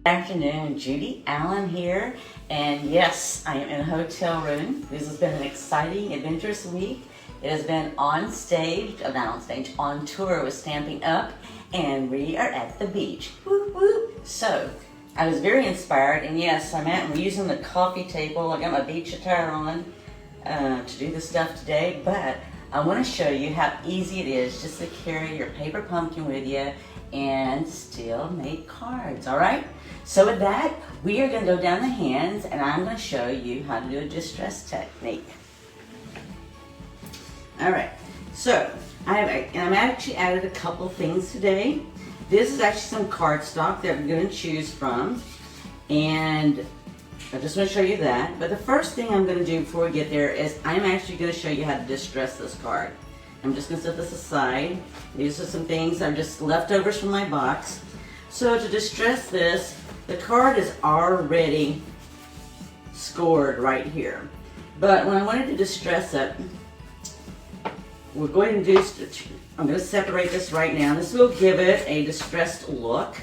Good afternoon, Judy Allen here, and yes, I am in a hotel room. This has been an exciting, adventurous week. It has been on stage, not on stage, on tour with Stampin' Up, and we are at the beach. Whoop, whoop. So, I was very inspired, and yes, I'm using the coffee table. I got my beach attire on to do this stuff today, but I want to show you how easy it is just to carry your paper pumpkin with you and still make cards, all right? So with that, we are going to go down the hands, and I'm going to show you how to do a distress technique. All right, so I'm actually added a couple things today. This is actually some cardstock that we're going to choose from, and I just want to show you that. But the first thing I'm going to do before we get there is I'm actually going to show you how to distress this card. I'm just going to set this aside. These are some things that are just leftovers from my box. So to distress this, the card is already scored right here. But when I wanted to distress it, we're going to do, I'm going to separate this right now. This will give it a distressed look.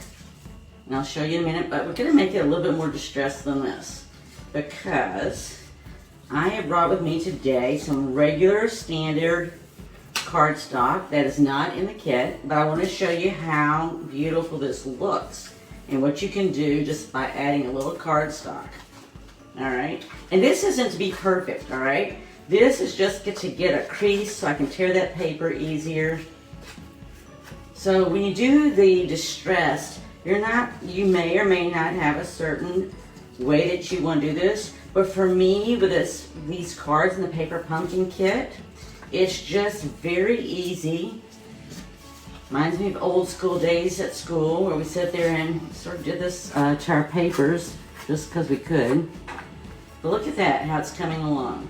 And I'll show you in a minute, but we're going to make it a little bit more distressed than this, because I have brought with me today some regular standard cardstock that is not in the kit, but I want to show you how beautiful this looks and what you can do just by adding a little cardstock. All right, and this isn't to be perfect, all right? This is just to get a crease so I can tear that paper easier. So when you do the distressed, you may or may not have a certain way that you want to do this, but for me, with these cards in the paper pumpkin kit, it's just very easy. Reminds me of old school days at school where we sat there and sort of did this to our papers just because we could. But look at that, how it's coming along.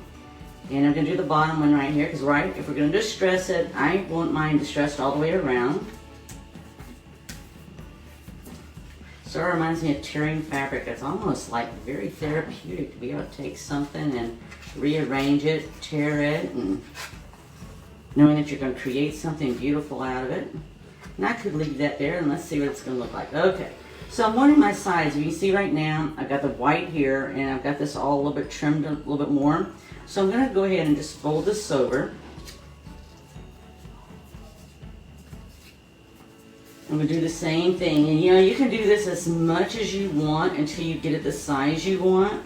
And I'm going to do the bottom one right here, because if we're going to distress it, I won't mind distressed all the way around. Sort of reminds me of tearing fabric. It's almost like very therapeutic to be able to take something and rearrange it, tear it, and knowing that you're going to create something beautiful out of it. And I could leave that there, and let's see what it's going to look like. Okay, so I'm wanting my sides. You can see right now, I've got the white here, and I've got this all a little bit trimmed a little bit more. So I'm going to go ahead and just fold this over. I'm going to do the same thing, and you can do this as much as you want until you get it the size you want.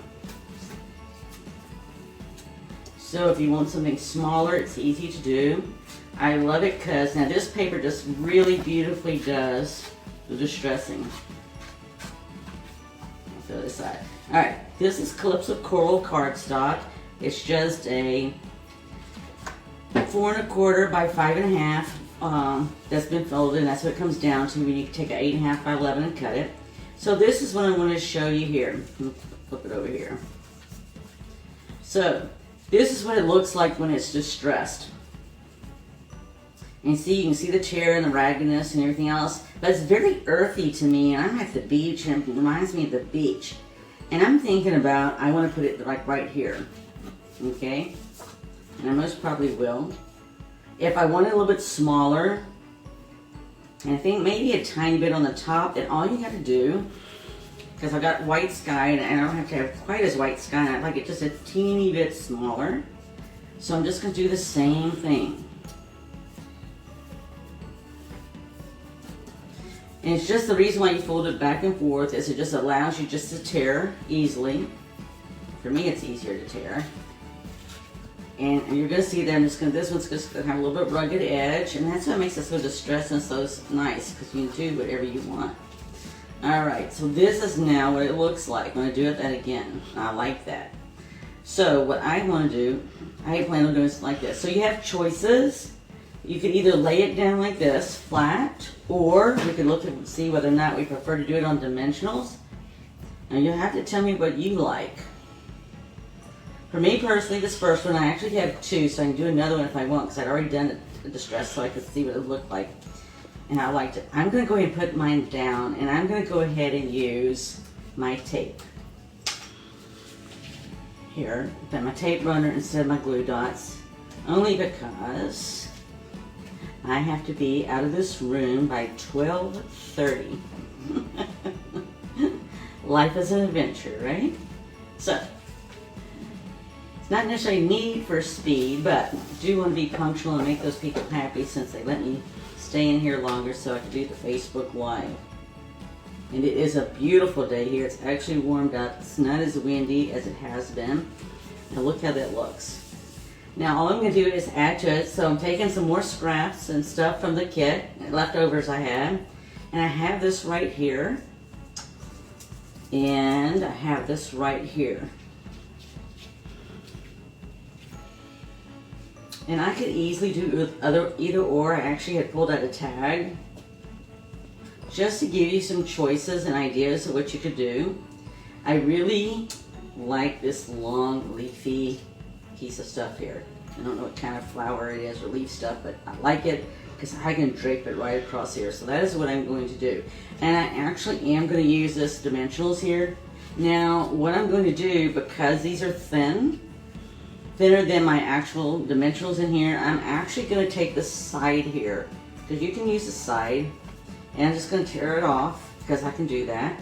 So if you want something smaller, it's easy to do. I love it because now this paper just really beautifully does the distressing. I'll this side. All right, this is Calypso Coral cardstock. It's just a 4 1/4 by 5 1/2 that's been folded, and that's what it comes down to when you take an 8 1/2 by 11 and cut it. So this is what I want to show you here. Flip it over here. So this is what it looks like when it's distressed. And you can see the tear and the raggedness and everything else, but it's very earthy to me, and I'm at the beach, and it reminds me of the beach. And I'm thinking about, I want to put it like right here, okay? And I most probably will. If I want it a little bit smaller, and I think maybe a tiny bit on the top, then all you got to do, because I've got white sky, and I don't have to have quite as white sky, and I'd like it just a teeny bit smaller. So I'm just going to do the same thing. And it's just the reason why you fold it back and forth is it just allows you just to tear easily. For me, it's easier to tear. And you're going to see that this one's just going to have a little bit rugged edge, and that's what makes it so distressed and so nice, because you can do whatever you want. Alright, so this is now what it looks like. I'm going to do that again. I like that. So what I want to do, I plan on doing it like this. So you have choices. You can either lay it down like this, flat, or we can look and see whether or not we prefer to do it on dimensionals. And you'll have to tell me what you like. For me personally, this first one, I actually have two, so I can do another one if I want, because I'd already done it distressed so I could see what it looked like. And I liked it. I'm going to go ahead and put mine down, and I'm going to go ahead and use my tape. Here, put my tape runner instead of my glue dots, only because I have to be out of this room by 12:30. life is an adventure, right? So, it's not necessarily need for speed, but I do want to be punctual and make those people happy since they let me stay in here longer so I can do the Facebook Live. And it is a beautiful day here. It's actually warmed up. It's not as windy as it has been. Now look how that looks. Now all I'm going to do is add to it. So I'm taking some more scraps and stuff from the kit, leftovers I had. And I have this right here. And I have this right here. And I could easily do it with either or. I actually had pulled out a tag just to give you some choices and ideas of what you could do. I really like this long leafy piece of stuff here. I don't know what kind of flower it is or leaf stuff, but I like it because I can drape it right across here. So that is what I'm going to do. And I actually am going to use this dimensionals here. Now what I'm going to do, because these are thinner than my actual dimensionals in here, I'm actually going to take the side here, because you can use the side, and I'm just going to tear it off because I can do that.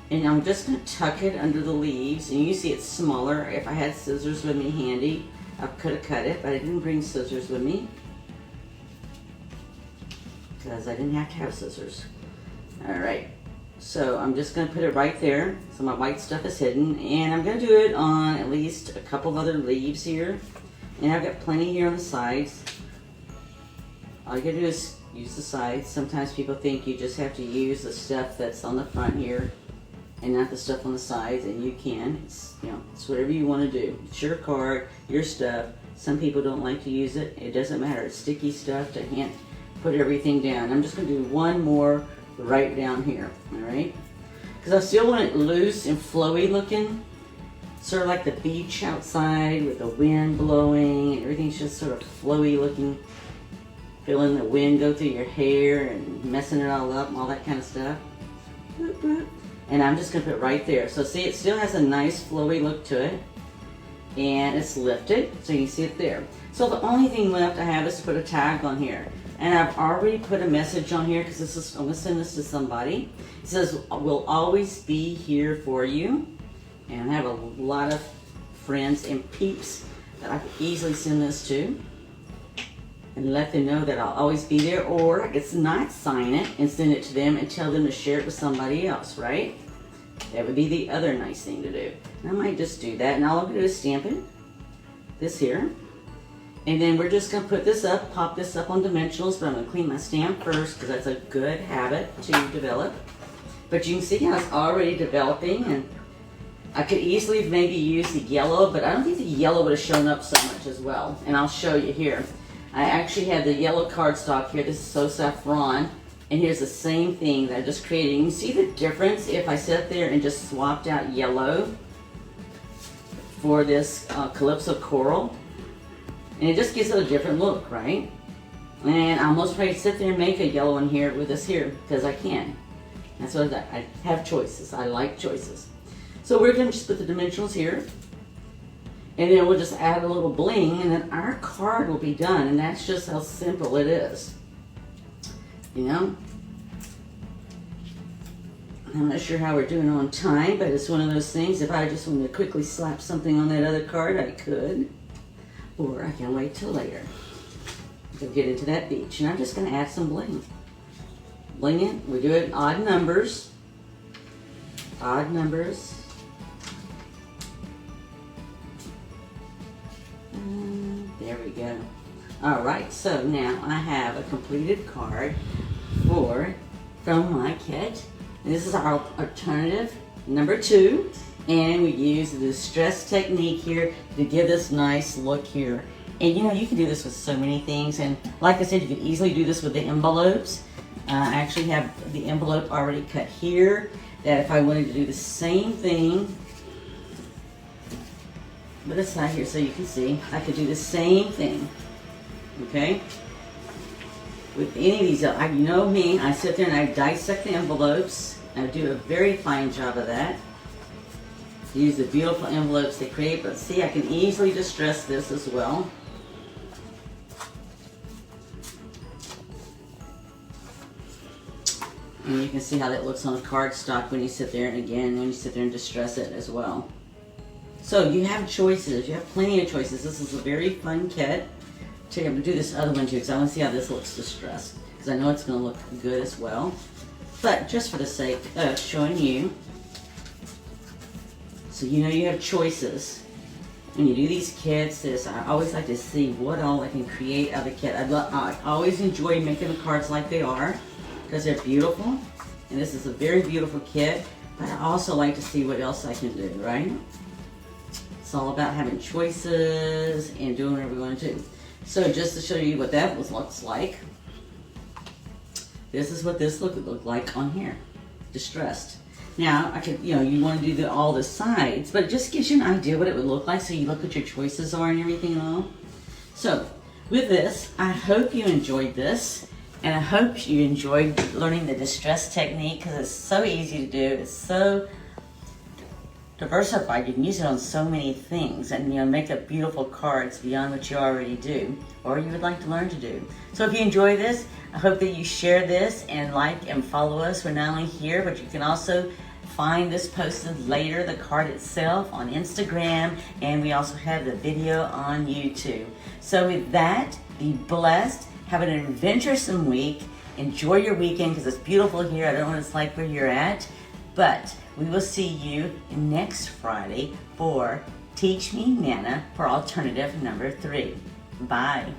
And I'm just going to tuck it under the leaves, and you see it's smaller. If I had scissors with me handy, I could have cut it, but I didn't bring scissors with me because I didn't have to have scissors. Alright, so I'm just going to put it right there so my white stuff is hidden, and I'm going to do it on at least a couple other leaves here, and I've got plenty here on the sides. All you got to do is use the sides. Sometimes people think you just have to use the stuff that's on the front here and not the stuff on the sides, and you can. It's, you know, it's whatever you want to do. It's your card, your stuff. Some people don't like to use it. It doesn't matter. It's sticky stuff to hand put everything down. I'm just going to do one more right down here, all right? Because I still want it loose and flowy looking, sort of like the beach outside with the wind blowing and everything's just sort of flowy looking. Feeling the wind go through your hair and messing it all up and all that kind of stuff. Boop, boop. And I'm just going to put it right there. So see, it still has a nice flowy look to it. And it's lifted, so you can see it there. So the only thing left I have is to put a tag on here. And I've already put a message on here because I'm going to send this to somebody. It says, "We'll always be here for you." And I have a lot of friends and peeps that I can easily send this to and let them know that I'll always be there, or I could not sign it and send it to them and tell them to share it with somebody else, right? That would be the other nice thing to do. And I might just do that, and all I'm going to do is stamp it, this here, and then we're just going to put this up, pop this up on dimensionals, but I'm going to clean my stamp first because that's a good habit to develop. But you can see how it's already developing, and I could easily maybe use the yellow, but I don't think the yellow would have shown up so much as well, and I'll show you here. I actually have the yellow cardstock here. This is So Saffron. And here's the same thing that I just created. You can see the difference if I sat there and just swapped out yellow for this Calypso Coral. And it just gives it a different look, right? And I'm almost ready to sit there and make a yellow one here with this here because I can. That's what I have choices. I like choices. So we're going to just put the dimensionals here. And then we'll just add a little bling, and then our card will be done. And that's just how simple it is. You know? I'm not sure how we're doing on time, but it's one of those things. If I just wanted to quickly slap something on that other card, I could. Or I can wait till later. We'll get into that beach. And I'm just going to add some bling. Bling it. We do it in odd numbers. Odd numbers. There we go. Alright, so now I have a completed card from my kit. And this is our alternative number 2. And we use the distress technique here to give this nice look here. And you know, you can do this with so many things. And like I said, you could easily do this with the envelopes. I actually have the envelope already cut here. That if I wanted to do the same thing, but it's not here so you can see. I could do the same thing, okay? With any of these, you know me, I sit there and I dissect the envelopes. I do a very fine job of that. Use the beautiful envelopes they create, but see, I can easily distress this as well. And you can see how that looks on a cardstock when you sit there, and again, when you sit there and distress it as well. So you have choices. You have plenty of choices. This is a very fun kit. I'm going to do this other one too because I want to see how this looks distressed. Because I know it's going to look good as well. But just for the sake of showing you, so you know you have choices. When you do these kits, I always like to see what all I can create out of the kit. I always enjoy making the cards like they are because they're beautiful. And this is a very beautiful kit. But I also like to see what else I can do, right? It's all about having choices and doing whatever we want to do. So just to show you what that looks like, this is what this look like on here, distressed. Now, I could, you want to do all the sides, but it just gives you an idea what it would look like so you look what your choices are and everything and all. So, with this, I hope you enjoyed this, and I hope you enjoyed learning the distress technique because it's so easy to do. It's so diversified. You can use it on so many things and make up beautiful cards beyond what you already do or you would like to learn to do. So if you enjoy this, I hope that you share this and like and follow us. We're not only here, but you can also find this posted later, the card itself, on Instagram, and we also have the video on YouTube. So with that, be blessed, have an adventuresome week, enjoy your weekend because it's beautiful here. I don't know what it's like where you're at, but we will see you next Friday for Teach Me Nana for alternative number 3. Bye.